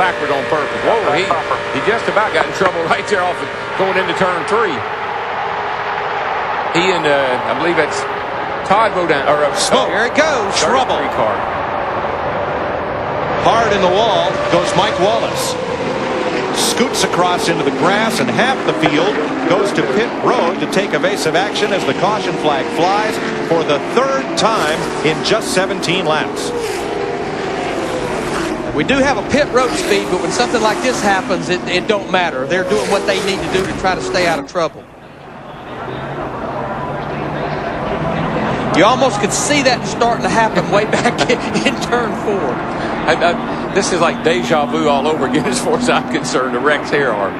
backward on purpose. Whoa, he just about got in trouble right there off of going into turn 3. He and I believe that's Todd Bodine, or here it goes. Trouble. Car. Hard in the wall goes Mike Wallace. Scoots across into the grass, and half the field goes to pit road to take evasive action as the caution flag flies for the 3rd time in just 17 laps. We do have a pit road speed, but when something like this happens, it don't matter. They're doing what they need to do to try to stay out of trouble. You almost could see that starting to happen way back in turn 4. This is like deja vu all over again as far as I'm concerned. The wrecks here are.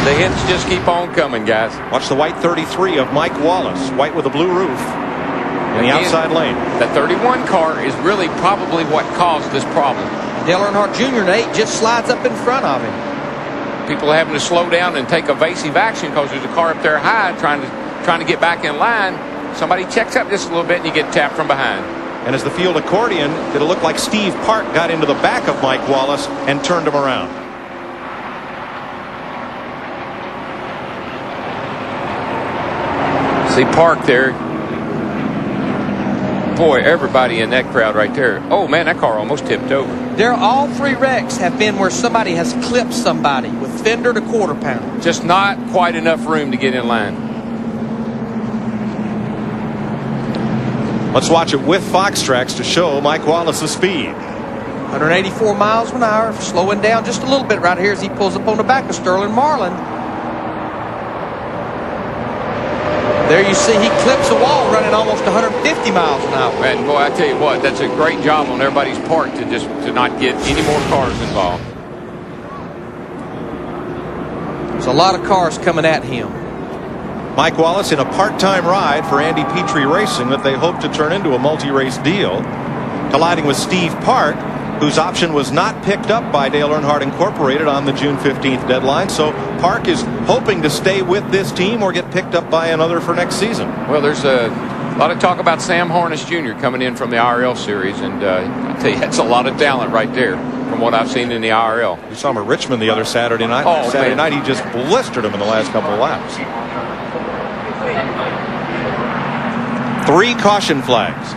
The hits just keep on coming, guys. Watch the white 33 of Mike Wallace. White with a blue roof in the outside lane. That 31 car is really probably what caused this problem. Dale Earnhardt Jr. in 8 just slides up in front of him. People are having to slow down and take evasive action because there's a car up there high trying to get back in line. Somebody checks up just a little bit and you get tapped from behind. And as the field accordion, it'll look like Steve Park got into the back of Mike Wallace and turned him around. See Park there. Boy, everybody in that crowd right there. Oh, man, that car almost tipped over. All 3 wrecks have been where somebody has clipped somebody with fender to quarter pounder. Just not quite enough room to get in line. Let's watch it with Fox Tracks to show Mike Wallace's speed. 184 miles an hour, slowing down just a little bit right here as he pulls up on the back of Sterling Marlin. There you see he clips a wall running almost 150 miles an hour. And boy, I tell you what, that's a great job on everybody's part to not get any more cars involved. There's a lot of cars coming at him. Mike Wallace in a part-time ride for Andy Petrie Racing that they hope to turn into a multi-race deal. Colliding with Steve Park, whose option was not picked up by Dale Earnhardt Incorporated on the June 15th deadline. So Park is hoping to stay with this team or get picked up by another for next season. Well, there's a lot of talk about Sam Harness Jr. coming in from the IRL series, and I tell you, that's a lot of talent right there from what I've seen in the IRL. You saw him at Richmond the other Saturday night. Oh, Saturday man. night he just blistered him in the last couple of laps. 3 caution flags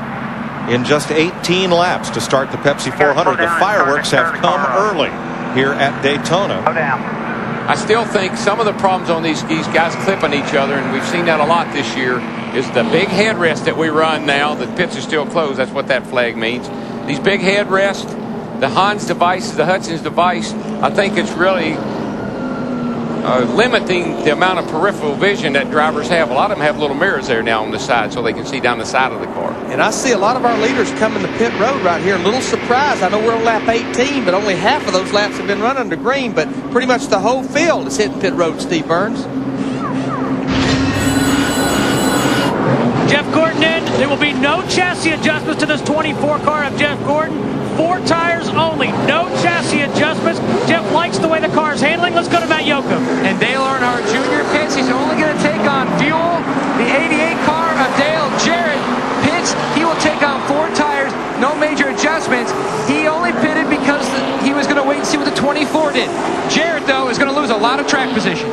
in just 18 laps to start the Pepsi 400. The fireworks have come early here at Daytona. I still think some of the problems on these guys clipping each other, and we've seen that a lot this year, is the big headrest that we run now. The pits are still closed. That's what that flag means. These big headrests, the Hans device, the Hudson's device, I think it's really limiting the amount of peripheral vision that drivers have. A lot of them have little mirrors there now on the side so they can see down the side of the car. And I see a lot of our leaders coming to pit road right here. A little surprised. I know we're on lap 18, but only half of those laps have been run under green, but pretty much the whole field is hitting pit road, Steve Burns. Jeff Gordon in. There will be no chassis adjustments to this 24 car of Jeff Gordon. 4 tires only, no chassis adjustments. Jeff likes the way the car is handling. Let's go to Matt Yoakum. And Dale Earnhardt Jr. pits. He's only going to take on fuel. The 88 car of Dale Jarrett pits. He will take on 4 tires, no major adjustments. He only pitted because he was going to wait and see what the 24 did. Jarrett, though, is going to lose a lot of track position.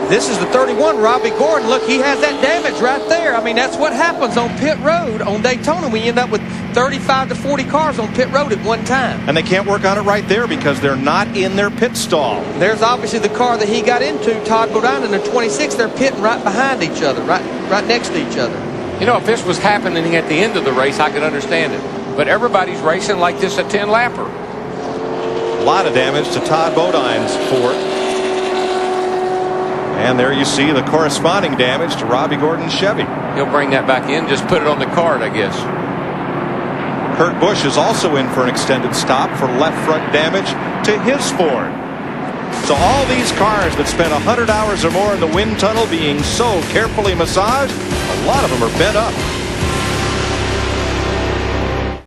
This is the 31, Robbie Gordon. Look, he has that damage right there. I mean, that's what happens on pit road on Daytona. We end up with 35 to 40 cars on pit road at one time. And they can't work on it right there because they're not in their pit stall. There's obviously the car that he got into, Todd Bodine, in the 26. They're pitting right behind each other, right next to each other. You know, if this was happening at the end of the race, I could understand it. But everybody's racing like this a 10-lapper. A lot of damage to Todd Bodine's Ford. And there you see the corresponding damage to Robbie Gordon's Chevy. He'll bring that back in, just put it on the card, I guess. Kurt Busch is also in for an extended stop for left front damage to his Ford. So all these cars that spent 100 hours or more in the wind tunnel being so carefully massaged, a lot of them are bent up.